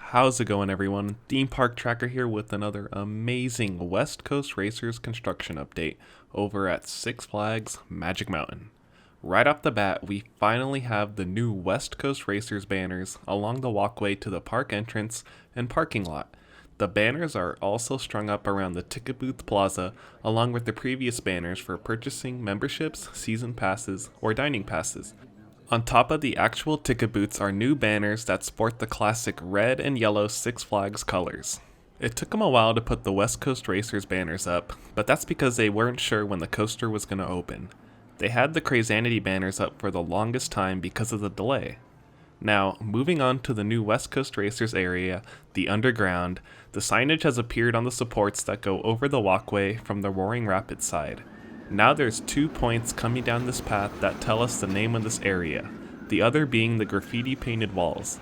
How's it going, everyone? Theme Park Tracker here with another amazing West Coast Racers construction update over at Six Flags Magic Mountain. Right off the bat, we finally have the new West Coast Racers banners along the walkway to the park entrance and parking lot. The banners are also strung up around the ticket booth plaza, along with the previous banners for purchasing memberships, season passes, or dining passes. On top of the actual ticket booths are new banners that sport the classic red and yellow Six Flags colors. It took them a while to put the West Coast Racers banners up, but that's because they weren't sure when the coaster was going to open. They had the Crazanity banners up for the longest time because of the delay. Now, moving on to the new West Coast Racers area, the underground, the signage has appeared on the supports that go over the walkway from the Roaring Rapids side. Now there's 2 points coming down this path that tell us the name of this area, the other being the graffiti painted walls.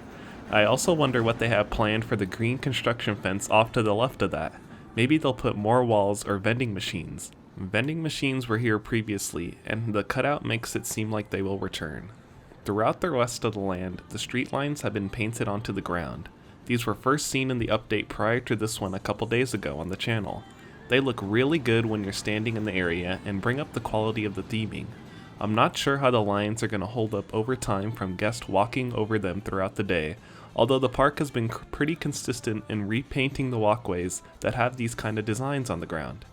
I also wonder what they have planned for the green construction fence off to the left of that. Maybe they'll put more walls or vending machines. Vending machines were here previously, and the cutout makes it seem like they will return. Throughout the rest of the land, the street lines have been painted onto the ground. These were first seen in the update prior to this one a couple days ago on the channel. They look really good when you're standing in the area and bring up the quality of the theming. I'm not sure how the lines are going to hold up over time from guests walking over them throughout the day, although the park has been pretty consistent in repainting the walkways that have these kind of designs on the ground.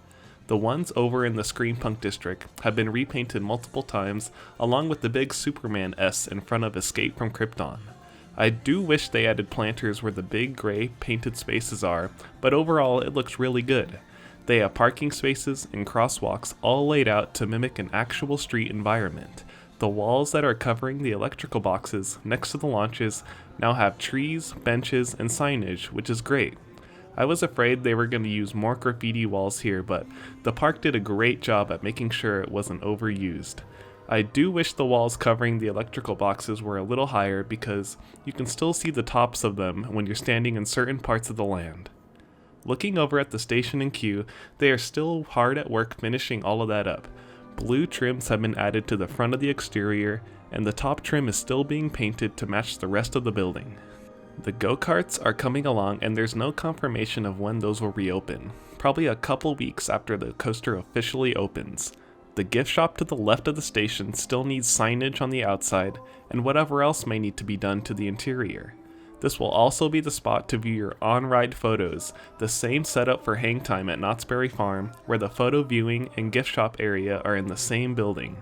The ones over in the Screampunk district have been repainted multiple times, along with the big Superman S in front of Escape from Krypton. I do wish they added planters where the big gray painted spaces are, but overall it looks really good. They have parking spaces and crosswalks all laid out to mimic an actual street environment. The walls that are covering the electrical boxes next to the launches now have trees, benches, and signage, which is great. I was afraid they were going to use more graffiti walls here, but the park did a great job at making sure it wasn't overused. I do wish the walls covering the electrical boxes were a little higher because you can still see the tops of them when you're standing in certain parts of the land. Looking over at the station and queue, they are still hard at work finishing all of that up. Blue trims have been added to the front of the exterior, and the top trim is still being painted to match the rest of the building. The go-karts are coming along, and there's no confirmation of when those will reopen, probably a couple weeks after the coaster officially opens. The gift shop to the left of the station still needs signage on the outside, and whatever else may need to be done to the interior. This will also be the spot to view your on-ride photos, the same setup for hang time at Knott's Berry Farm, where the photo viewing and gift shop area are in the same building.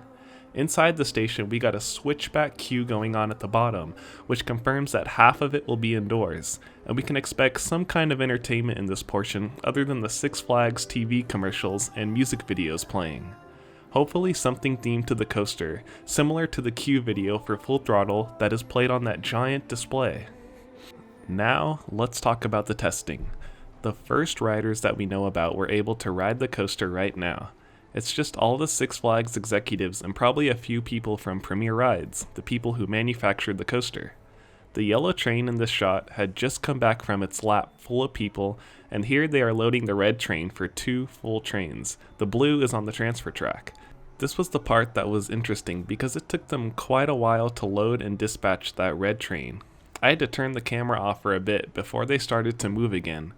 Inside the station, we got a switchback queue going on at the bottom, which confirms that half of it will be indoors, and we can expect some kind of entertainment in this portion other than the Six Flags TV commercials and music videos playing. Hopefully something themed to the coaster, similar to the queue video for Full Throttle that is played on that giant display. Now, let's talk about the testing. The first riders that we know about were able to ride the coaster right now. It's just all the Six Flags executives and probably a few people from Premier Rides, the people who manufactured the coaster. The yellow train in this shot had just come back from its lap full of people, and here they are loading the red train for 2 full trains. The blue is on the transfer track. This was the part that was interesting because it took them quite a while to load and dispatch that red train. I had to turn the camera off for a bit before they started to move again.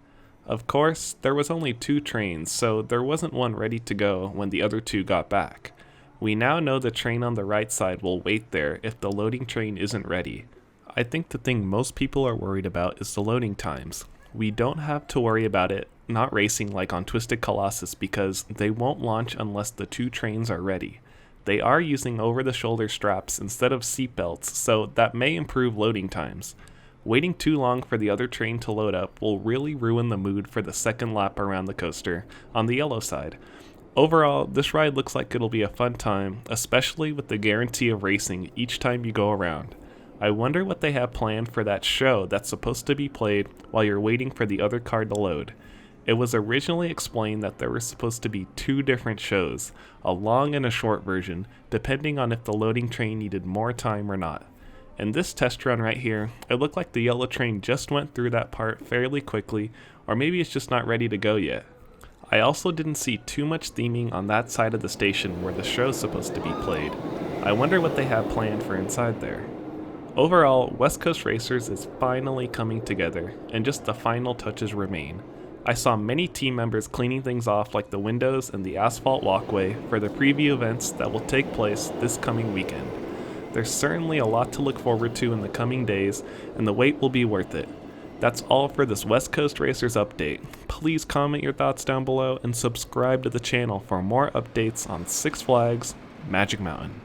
Of course, there was only 2 trains, so there wasn't one ready to go when the other 2 got back. We now know the train on the right side will wait there if the loading train isn't ready. I think the thing most people are worried about is the loading times. We don't have to worry about it not racing like on Twisted Colossus because they won't launch unless the 2 trains are ready. They are using over-the-shoulder straps instead of seatbelts, so that may improve loading times. Waiting too long for the other train to load up will really ruin the mood for the second lap around the coaster on the yellow side. Overall, this ride looks like it'll be a fun time, especially with the guarantee of racing each time you go around. I wonder what they have planned for that show that's supposed to be played while you're waiting for the other car to load. It was originally explained that there were supposed to be 2 different shows, a long and a short version, depending on if the loading train needed more time or not. In this test run right here, it looked like the yellow train just went through that part fairly quickly, or maybe it's just not ready to go yet. I also didn't see too much theming on that side of the station where the show's supposed to be played. I wonder what they have planned for inside there. Overall, West Coast Racers is finally coming together, and just the final touches remain. I saw many team members cleaning things off like the windows and the asphalt walkway for the preview events that will take place this coming weekend. There's certainly a lot to look forward to in the coming days, and the wait will be worth it. That's all for this West Coast Racers update. Please comment your thoughts down below and subscribe to the channel for more updates on Six Flags Magic Mountain.